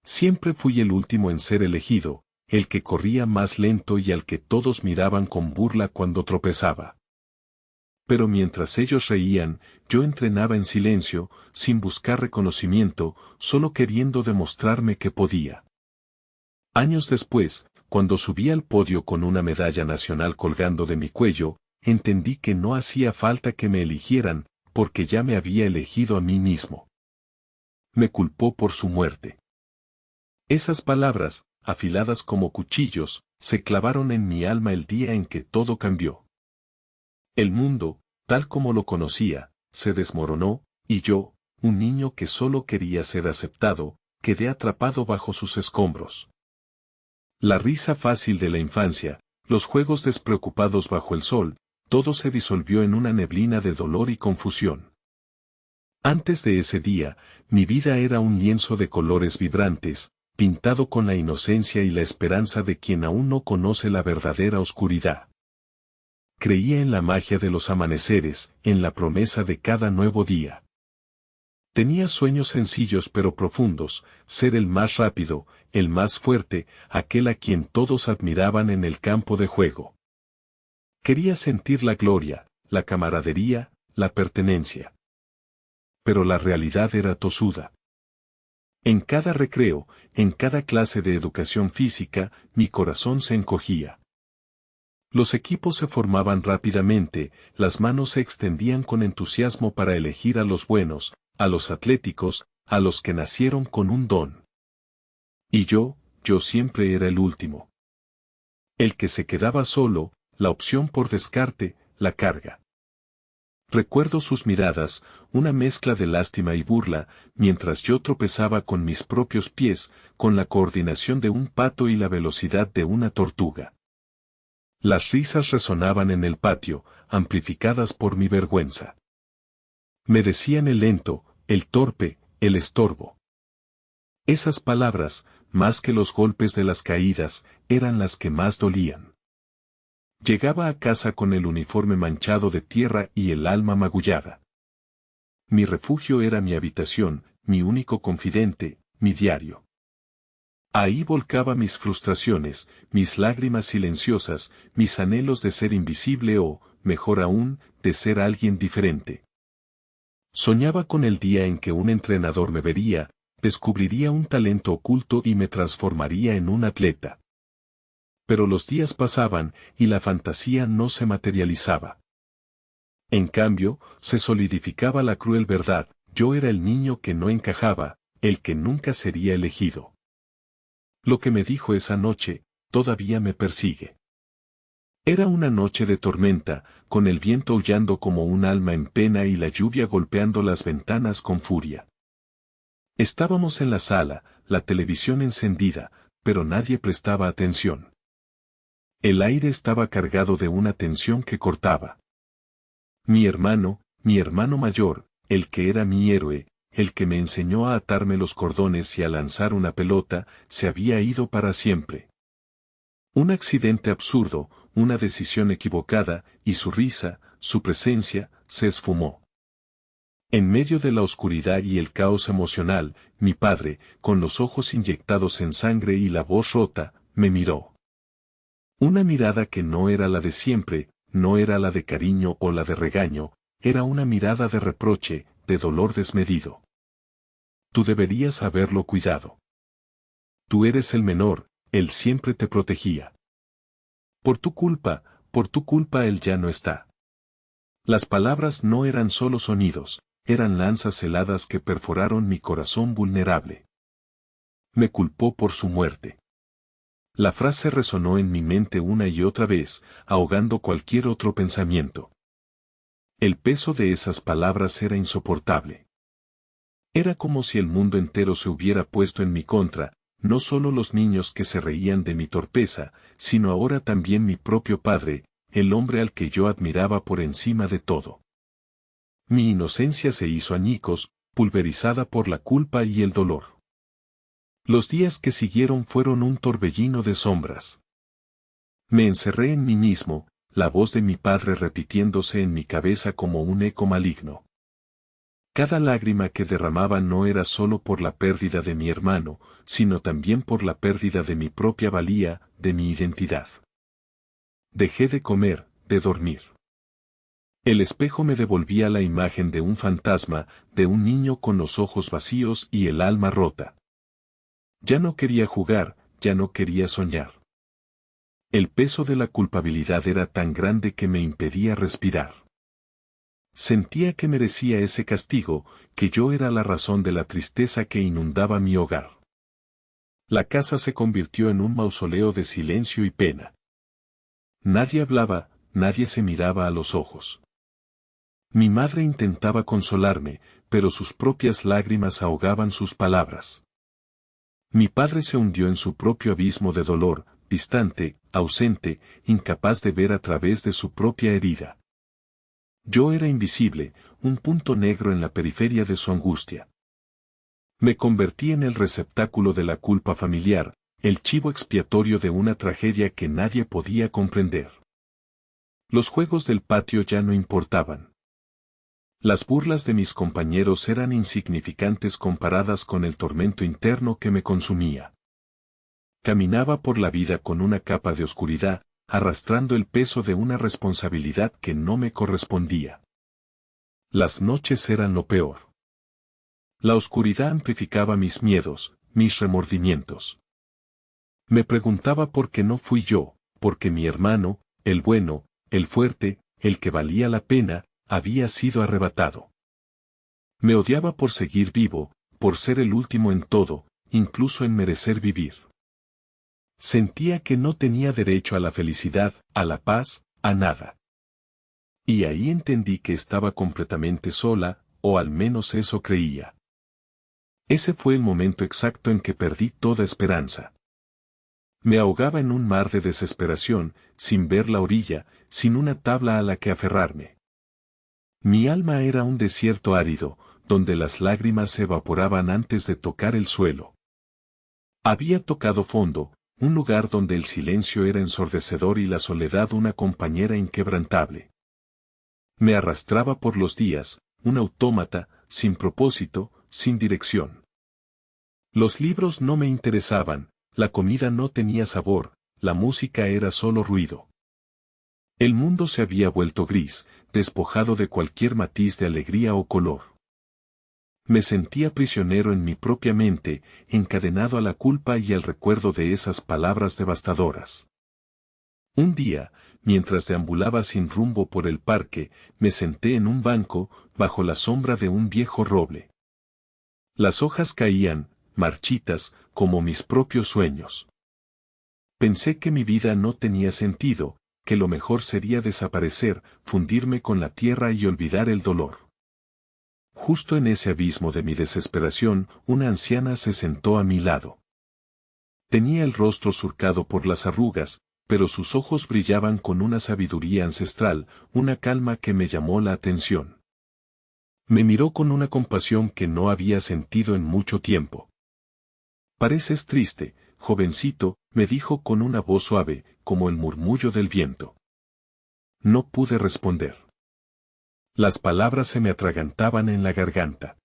Siempre fui el último en ser elegido, el que corría más lento y al que todos miraban con burla cuando tropezaba. Pero mientras ellos reían, yo entrenaba en silencio, sin buscar reconocimiento, solo queriendo demostrarme que podía. Años después, cuando subí al podio con una medalla nacional colgando de mi cuello, entendí que no hacía falta que me eligieran, porque ya me había elegido a mí mismo. Me culpó por su muerte. Esas palabras, afiladas como cuchillos, se clavaron en mi alma el día en que todo cambió. El mundo, tal como lo conocía, se desmoronó, y yo, un niño que solo quería ser aceptado, quedé atrapado bajo sus escombros. La risa fácil de la infancia, los juegos despreocupados bajo el sol, todo se disolvió en una neblina de dolor y confusión. Antes de ese día, mi vida era un lienzo de colores vibrantes, pintado con la inocencia y la esperanza de quien aún no conoce la verdadera oscuridad. Creía en la magia de los amaneceres, en la promesa de cada nuevo día. Tenía sueños sencillos pero profundos, ser el más rápido, el más fuerte, aquel a quien todos admiraban en el campo de juego. Quería sentir la gloria, la camaradería, la pertenencia. Pero la realidad era tosuda. En cada recreo, en cada clase de educación física, mi corazón se encogía. Los equipos se formaban rápidamente, las manos se extendían con entusiasmo para elegir a los buenos, a los atléticos, a los que nacieron con un don. Y yo siempre era el último. El que se quedaba solo, la opción por descarte, la carga. Recuerdo sus miradas, una mezcla de lástima y burla, mientras yo tropezaba con mis propios pies, con la coordinación de un pato y la velocidad de una tortuga. Las risas resonaban en el patio, amplificadas por mi vergüenza. Me decían el lento, el torpe, el estorbo. Esas palabras, más que los golpes de las caídas, eran las que más dolían. Llegaba a casa con el uniforme manchado de tierra y el alma magullada. Mi refugio era mi habitación, mi único confidente, mi diario. Ahí volcaba mis frustraciones, mis lágrimas silenciosas, mis anhelos de ser invisible o, mejor aún, de ser alguien diferente. Soñaba con el día en que un entrenador me vería, descubriría un talento oculto y me transformaría en un atleta. Pero los días pasaban y la fantasía no se materializaba. En cambio, se solidificaba la cruel verdad, yo era el niño que no encajaba, el que nunca sería elegido. Lo que me dijo esa noche, todavía me persigue. Era una noche de tormenta, con el viento aullando como un alma en pena y la lluvia golpeando las ventanas con furia. Estábamos en la sala, la televisión encendida, pero nadie prestaba atención. El aire estaba cargado de una tensión que cortaba. Mi hermano mayor, el que era mi héroe, el que me enseñó a atarme los cordones y a lanzar una pelota, se había ido para siempre. Un accidente absurdo, una decisión equivocada, y su risa, su presencia, se esfumó. En medio de la oscuridad y el caos emocional, mi padre, con los ojos inyectados en sangre y la voz rota, me miró. Una mirada que no era la de siempre, no era la de cariño o la de regaño, era una mirada de reproche, de dolor desmedido. Tú deberías haberlo cuidado. Tú eres el menor, él siempre te protegía. Por tu culpa él ya no está. Las palabras no eran solo sonidos, eran lanzas heladas que perforaron mi corazón vulnerable. Me culpó por su muerte. La frase resonó en mi mente una y otra vez, ahogando cualquier otro pensamiento. El peso de esas palabras era insoportable. Era como si el mundo entero se hubiera puesto en mi contra, no solo los niños que se reían de mi torpeza, sino ahora también mi propio padre, el hombre al que yo admiraba por encima de todo. Mi inocencia se hizo añicos, pulverizada por la culpa y el dolor. Los días que siguieron fueron un torbellino de sombras. Me encerré en mí mismo, la voz de mi padre repitiéndose en mi cabeza como un eco maligno. Cada lágrima que derramaba no era solo por la pérdida de mi hermano, sino también por la pérdida de mi propia valía, de mi identidad. Dejé de comer, de dormir. El espejo me devolvía la imagen de un fantasma, de un niño con los ojos vacíos y el alma rota. Ya no quería jugar, ya no quería soñar. El peso de la culpabilidad era tan grande que me impedía respirar. Sentía que merecía ese castigo, que yo era la razón de la tristeza que inundaba mi hogar. La casa se convirtió en un mausoleo de silencio y pena. Nadie hablaba, nadie se miraba a los ojos. Mi madre intentaba consolarme, pero sus propias lágrimas ahogaban sus palabras. Mi padre se hundió en su propio abismo de dolor, distante, ausente, incapaz de ver a través de su propia herida. Yo era invisible, un punto negro en la periferia de su angustia. Me convertí en el receptáculo de la culpa familiar, el chivo expiatorio de una tragedia que nadie podía comprender. Los juegos del patio ya no importaban. Las burlas de mis compañeros eran insignificantes comparadas con el tormento interno que me consumía. Caminaba por la vida con una capa de oscuridad, arrastrando el peso de una responsabilidad que no me correspondía. Las noches eran lo peor. La oscuridad amplificaba mis miedos, mis remordimientos. Me preguntaba por qué no fui yo, porque mi hermano, el bueno, el fuerte, el que valía la pena, había sido arrebatado. Me odiaba por seguir vivo, por ser el último en todo, incluso en merecer vivir. Sentía que no tenía derecho a la felicidad, a la paz, a nada. Y ahí entendí que estaba completamente sola, o al menos eso creía. Ese fue el momento exacto en que perdí toda esperanza. Me ahogaba en un mar de desesperación, sin ver la orilla, sin una tabla a la que aferrarme. Mi alma era un desierto árido, donde las lágrimas se evaporaban antes de tocar el suelo. Había tocado fondo, un lugar donde el silencio era ensordecedor y la soledad una compañera inquebrantable. Me arrastraba por los días, un autómata, sin propósito, sin dirección. Los libros no me interesaban, la comida no tenía sabor, la música era solo ruido. El mundo se había vuelto gris, despojado de cualquier matiz de alegría o color. Me sentía prisionero en mi propia mente, encadenado a la culpa y al recuerdo de esas palabras devastadoras. Un día, mientras deambulaba sin rumbo por el parque, me senté en un banco, bajo la sombra de un viejo roble. Las hojas caían, marchitas, como mis propios sueños. Pensé que mi vida no tenía sentido, que lo mejor sería desaparecer, fundirme con la tierra y olvidar el dolor. Justo en ese abismo de mi desesperación, una anciana se sentó a mi lado. Tenía el rostro surcado por las arrugas, pero sus ojos brillaban con una sabiduría ancestral, una calma que me llamó la atención. Me miró con una compasión que no había sentido en mucho tiempo. «Pareces triste, jovencito», me dijo con una voz suave, como el murmullo del viento. No pude responder. Las palabras se me atragantaban en la garganta.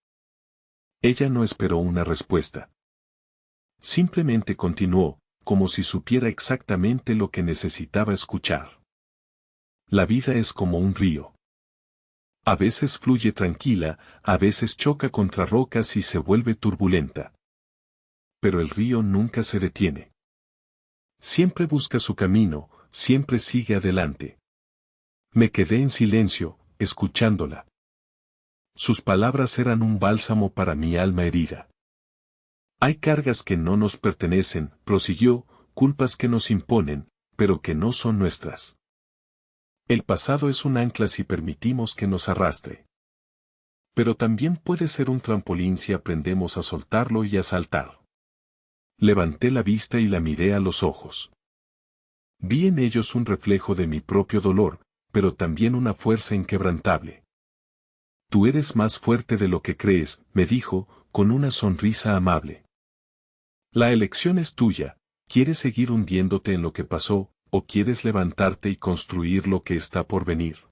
Ella no esperó una respuesta. Simplemente continuó, como si supiera exactamente lo que necesitaba escuchar. La vida es como un río. A veces fluye tranquila, a veces choca contra rocas y se vuelve turbulenta. Pero el río nunca se detiene. Siempre busca su camino, siempre sigue adelante. Me quedé en silencio, escuchándola. Sus palabras eran un bálsamo para mi alma herida. Hay cargas que no nos pertenecen, prosiguió, culpas que nos imponen, pero que no son nuestras. El pasado es un ancla si permitimos que nos arrastre. Pero también puede ser un trampolín si aprendemos a soltarlo y a saltar. Levanté la vista y la miré a los ojos. Vi en ellos un reflejo de mi propio dolor, pero también una fuerza inquebrantable. Tú eres más fuerte de lo que crees, me dijo, con una sonrisa amable. La elección es tuya, ¿quieres seguir hundiéndote en lo que pasó, o quieres levantarte y construir lo que está por venir?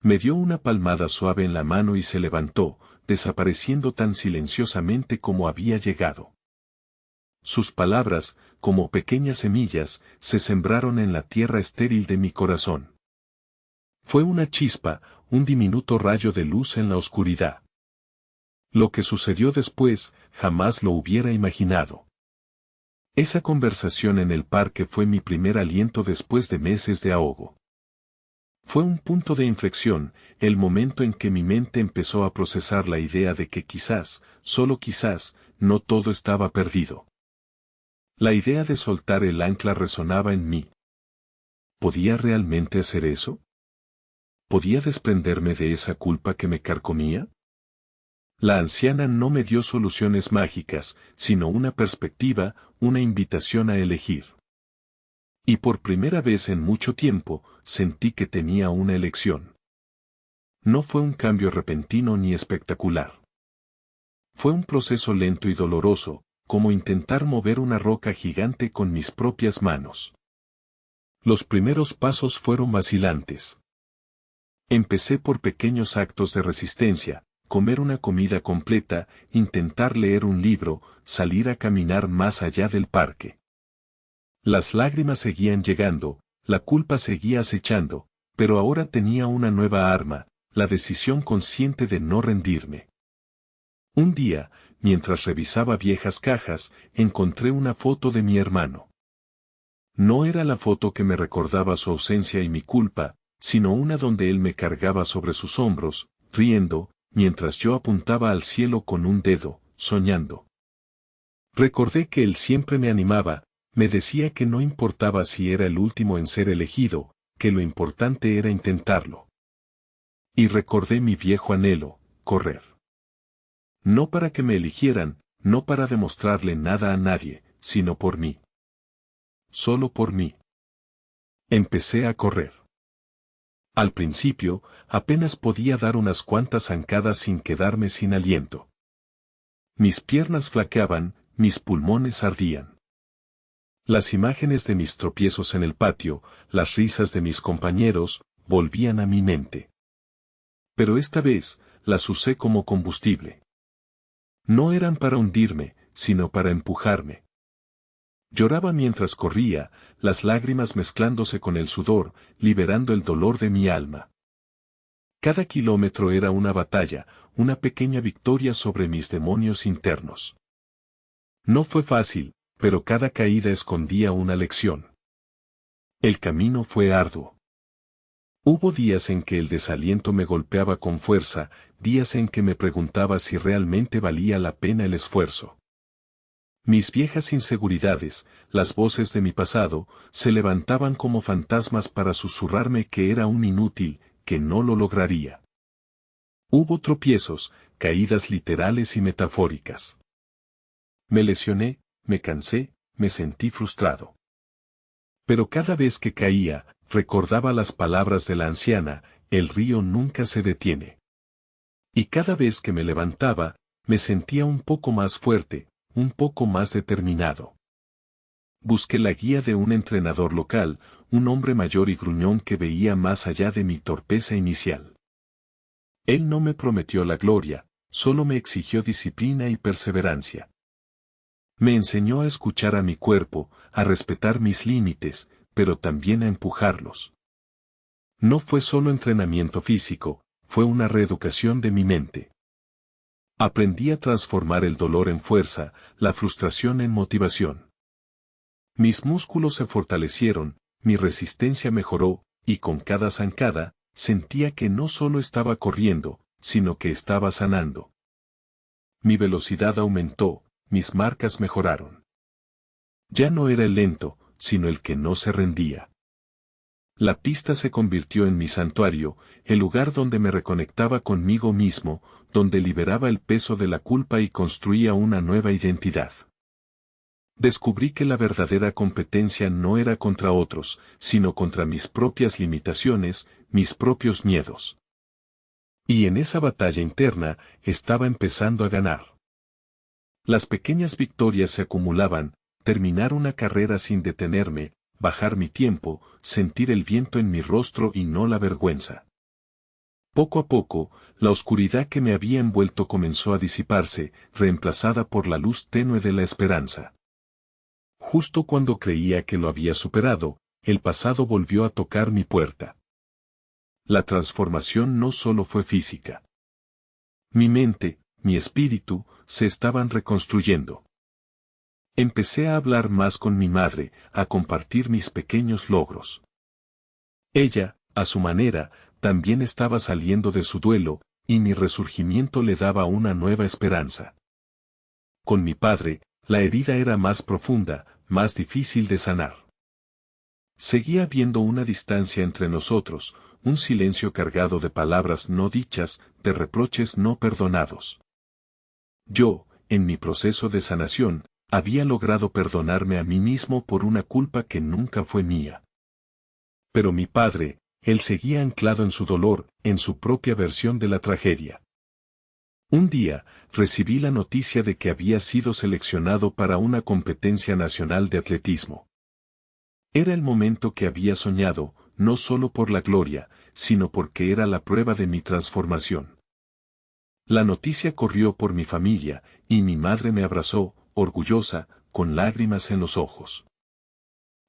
Me dio una palmada suave en la mano y se levantó, desapareciendo tan silenciosamente como había llegado. Sus palabras, como pequeñas semillas, se sembraron en la tierra estéril de mi corazón. Fue una chispa, un diminuto rayo de luz en la oscuridad. Lo que sucedió después, jamás lo hubiera imaginado. Esa conversación en el parque fue mi primer aliento después de meses de ahogo. Fue un punto de inflexión, el momento en que mi mente empezó a procesar la idea de que quizás, solo quizás, no todo estaba perdido. La idea de soltar el ancla resonaba en mí. ¿Podía realmente hacer eso? ¿Podía desprenderme de esa culpa que me carcomía? La anciana no me dio soluciones mágicas, sino una perspectiva, una invitación a elegir. Y por primera vez en mucho tiempo, sentí que tenía una elección. No fue un cambio repentino ni espectacular. Fue un proceso lento y doloroso, como intentar mover una roca gigante con mis propias manos. Los primeros pasos fueron vacilantes. Empecé por pequeños actos de resistencia, comer una comida completa, intentar leer un libro, salir a caminar más allá del parque. Las lágrimas seguían llegando, la culpa seguía acechando, pero ahora tenía una nueva arma, la decisión consciente de no rendirme. Un día, mientras revisaba viejas cajas, encontré una foto de mi hermano. No era la foto que me recordaba su ausencia y mi culpa, sino una donde él me cargaba sobre sus hombros, riendo, mientras yo apuntaba al cielo con un dedo, soñando. Recordé que él siempre me animaba, me decía que no importaba si era el último en ser elegido, que lo importante era intentarlo. Y recordé mi viejo anhelo, correr. No para que me eligieran, no para demostrarle nada a nadie, sino por mí. Solo por mí. Empecé a correr. Al principio, apenas podía dar unas cuantas zancadas sin quedarme sin aliento. Mis piernas flaqueaban, mis pulmones ardían. Las imágenes de mis tropiezos en el patio, las risas de mis compañeros, volvían a mi mente. Pero esta vez, las usé como combustible. No eran para hundirme, sino para empujarme. Lloraba mientras corría, las lágrimas mezclándose con el sudor, liberando el dolor de mi alma. Cada kilómetro era una batalla, una pequeña victoria sobre mis demonios internos. No fue fácil, pero cada caída escondía una lección. El camino fue arduo. Hubo días en que el desaliento me golpeaba con fuerza, días en que me preguntaba si realmente valía la pena el esfuerzo. Mis viejas inseguridades, las voces de mi pasado, se levantaban como fantasmas para susurrarme que era un inútil, que no lo lograría. Hubo tropiezos, caídas literales y metafóricas. Me lesioné, me cansé, me sentí frustrado. Pero cada vez que caía, recordaba las palabras de la anciana, el río nunca se detiene. Y cada vez que me levantaba, me sentía un poco más fuerte, un poco más determinado. Busqué la guía de un entrenador local, un hombre mayor y gruñón que veía más allá de mi torpeza inicial. Él no me prometió la gloria, solo me exigió disciplina y perseverancia. Me enseñó a escuchar a mi cuerpo, a respetar mis límites, pero también a empujarlos. No fue solo entrenamiento físico, fue una reeducación de mi mente. Aprendí a transformar el dolor en fuerza, la frustración en motivación. Mis músculos se fortalecieron, mi resistencia mejoró, y con cada zancada, sentía que no solo estaba corriendo, sino que estaba sanando. Mi velocidad aumentó, mis marcas mejoraron. Ya no era el lento, sino el que no se rendía. La pista se convirtió en mi santuario, el lugar donde me reconectaba conmigo mismo, donde liberaba el peso de la culpa y construía una nueva identidad. Descubrí que la verdadera competencia no era contra otros, sino contra mis propias limitaciones, mis propios miedos. Y en esa batalla interna, estaba empezando a ganar. Las pequeñas victorias se acumulaban, terminar una carrera sin detenerme, bajar mi tiempo, sentir el viento en mi rostro y no la vergüenza. Poco a poco, la oscuridad que me había envuelto comenzó a disiparse, reemplazada por la luz tenue de la esperanza. Justo cuando creía que lo había superado, el pasado volvió a tocar mi puerta. La transformación no solo fue física. Mi mente, mi espíritu, se estaban reconstruyendo. Empecé a hablar más con mi madre, a compartir mis pequeños logros. Ella, a su manera, también estaba saliendo de su duelo, y mi resurgimiento le daba una nueva esperanza. Con mi padre, la herida era más profunda, más difícil de sanar. Seguía habiendo una distancia entre nosotros, un silencio cargado de palabras no dichas, de reproches no perdonados. Yo, en mi proceso de sanación, había logrado perdonarme a mí mismo por una culpa que nunca fue mía. Pero mi padre, él seguía anclado en su dolor, en su propia versión de la tragedia. Un día, recibí la noticia de que había sido seleccionado para una competencia nacional de atletismo. Era el momento que había soñado, no solo por la gloria, sino porque era la prueba de mi transformación. La noticia corrió por mi familia, y mi madre me abrazó, orgullosa, con lágrimas en los ojos.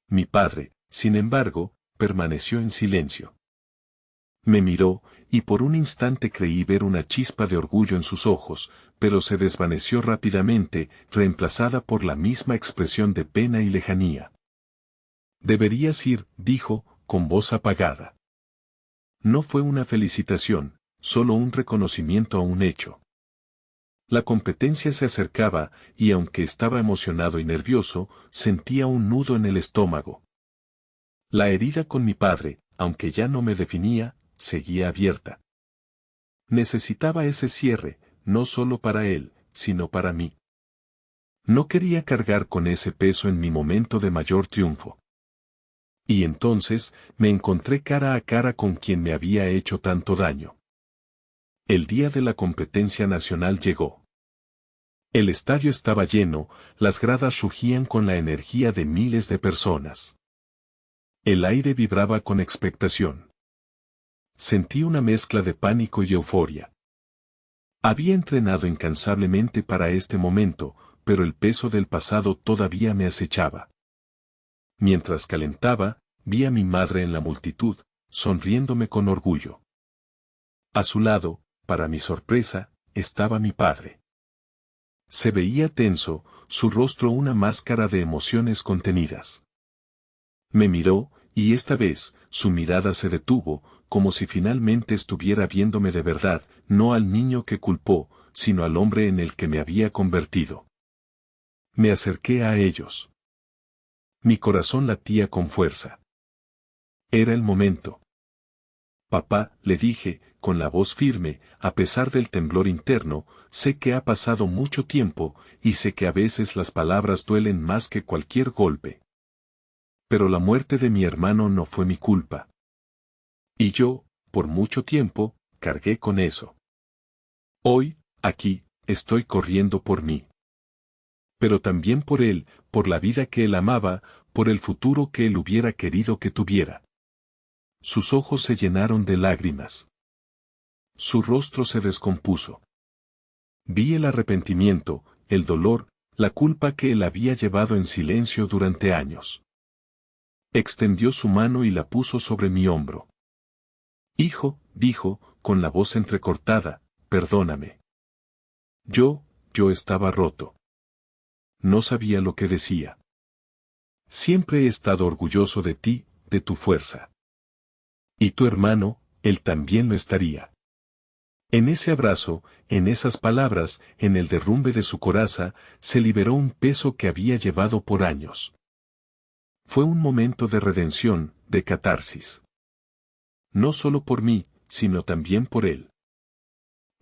Mi padre, sin embargo, permaneció en silencio. Me miró, y por un instante creí ver una chispa de orgullo en sus ojos, pero se desvaneció rápidamente, reemplazada por la misma expresión de pena y lejanía. Deberías ir, dijo, con voz apagada. No fue una felicitación, solo un reconocimiento a un hecho. La competencia se acercaba, y aunque estaba emocionado y nervioso, sentía un nudo en el estómago. La herida con mi padre, aunque ya no me definía, seguía abierta. Necesitaba ese cierre, no solo para él, sino para mí. No quería cargar con ese peso en mi momento de mayor triunfo. Y entonces, me encontré cara a cara con quien me había hecho tanto daño. El día de la competencia nacional llegó. El estadio estaba lleno, las gradas rugían con la energía de miles de personas. El aire vibraba con expectación. Sentí una mezcla de pánico y euforia. Había entrenado incansablemente para este momento, pero el peso del pasado todavía me acechaba. Mientras calentaba, vi a mi madre en la multitud, sonriéndome con orgullo. A su lado, para mi sorpresa, estaba mi padre. Se veía tenso, su rostro una máscara de emociones contenidas. Me miró, y esta vez, su mirada se detuvo, como si finalmente estuviera viéndome de verdad, no al niño que culpó, sino al hombre en el que me había convertido. Me acerqué a ellos. Mi corazón latía con fuerza. Era el momento. Papá, le dije, con la voz firme, a pesar del temblor interno, sé que ha pasado mucho tiempo, y sé que a veces las palabras duelen más que cualquier golpe. Pero la muerte de mi hermano no fue mi culpa. Y yo, por mucho tiempo, cargué con eso. Hoy, aquí, estoy corriendo por mí. Pero también por él, por la vida que él amaba, por el futuro que él hubiera querido que tuviera. Sus ojos se llenaron de lágrimas. Su rostro se descompuso. Vi el arrepentimiento, el dolor, la culpa que él había llevado en silencio durante años. Extendió su mano y la puso sobre mi hombro. Hijo, dijo, con la voz entrecortada, perdóname. Yo estaba roto. No sabía lo que decía. Siempre he estado orgulloso de ti, de tu fuerza. Y tu hermano, él también lo estaría. En ese abrazo, en esas palabras, en el derrumbe de su coraza, se liberó un peso que había llevado por años. Fue un momento de redención, de catarsis. No solo por mí, sino también por él.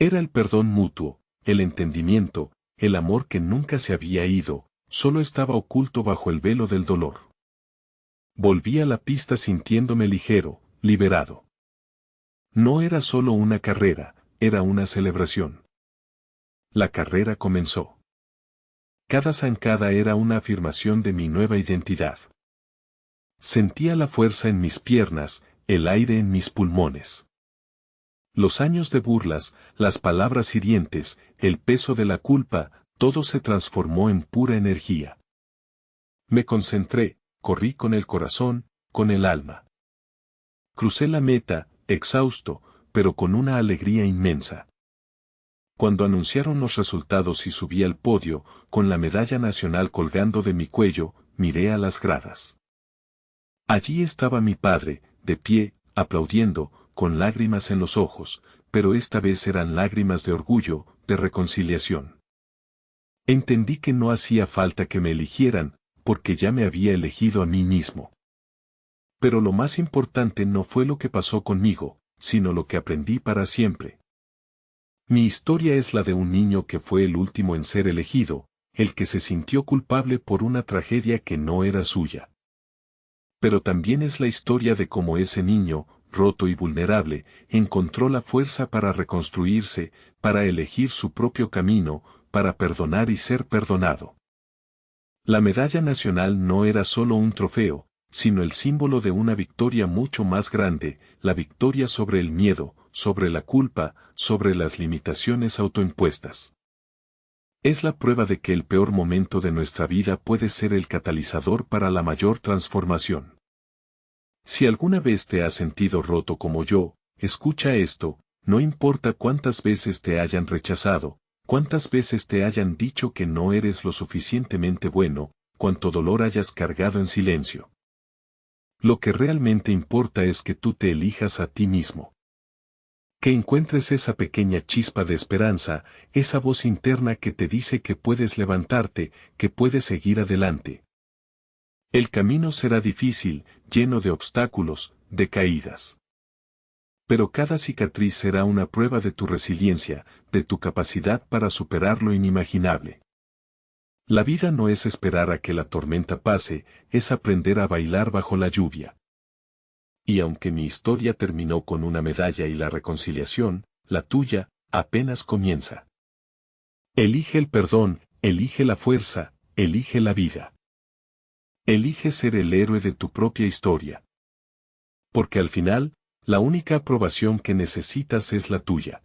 Era el perdón mutuo, el entendimiento, el amor que nunca se había ido, solo estaba oculto bajo el velo del dolor. Volví a la pista sintiéndome ligero, liberado. No era solo una carrera, era una celebración. La carrera comenzó. Cada zancada era una afirmación de mi nueva identidad. Sentía la fuerza en mis piernas, el aire en mis pulmones. Los años de burlas, las palabras hirientes, el peso de la culpa, todo se transformó en pura energía. Me concentré, corrí con el corazón, con el alma. Crucé la meta, exhausto, pero con una alegría inmensa. Cuando anunciaron los resultados y subí al podio, con la medalla nacional colgando de mi cuello, miré a las gradas. Allí estaba mi padre, de pie, aplaudiendo, con lágrimas en los ojos, pero esta vez eran lágrimas de orgullo, de reconciliación. Entendí que no hacía falta que me eligieran, porque ya me había elegido a mí mismo. Pero lo más importante no fue lo que pasó conmigo, sino lo que aprendí para siempre. Mi historia es la de un niño que fue el último en ser elegido, el que se sintió culpable por una tragedia que no era suya. Pero también es la historia de cómo ese niño, roto y vulnerable, encontró la fuerza para reconstruirse, para elegir su propio camino, para perdonar y ser perdonado. La medalla nacional no era solo un trofeo, sino el símbolo de una victoria mucho más grande, la victoria sobre el miedo, sobre la culpa, sobre las limitaciones autoimpuestas. Es la prueba de que el peor momento de nuestra vida puede ser el catalizador para la mayor transformación. Si alguna vez te has sentido roto como yo, escucha esto, no importa cuántas veces te hayan rechazado, cuántas veces te hayan dicho que no eres lo suficientemente bueno, cuánto dolor hayas cargado en silencio. Lo que realmente importa es que tú te elijas a ti mismo. Que encuentres esa pequeña chispa de esperanza, esa voz interna que te dice que puedes levantarte, que puedes seguir adelante. El camino será difícil, lleno de obstáculos, de caídas. Pero cada cicatriz será una prueba de tu resiliencia, de tu capacidad para superar lo inimaginable. La vida no es esperar a que la tormenta pase, es aprender a bailar bajo la lluvia. Y aunque mi historia terminó con una medalla y la reconciliación, la tuya, apenas comienza. Elige el perdón, elige la fuerza, elige la vida. Elige ser el héroe de tu propia historia. Porque al final, la única aprobación que necesitas es la tuya.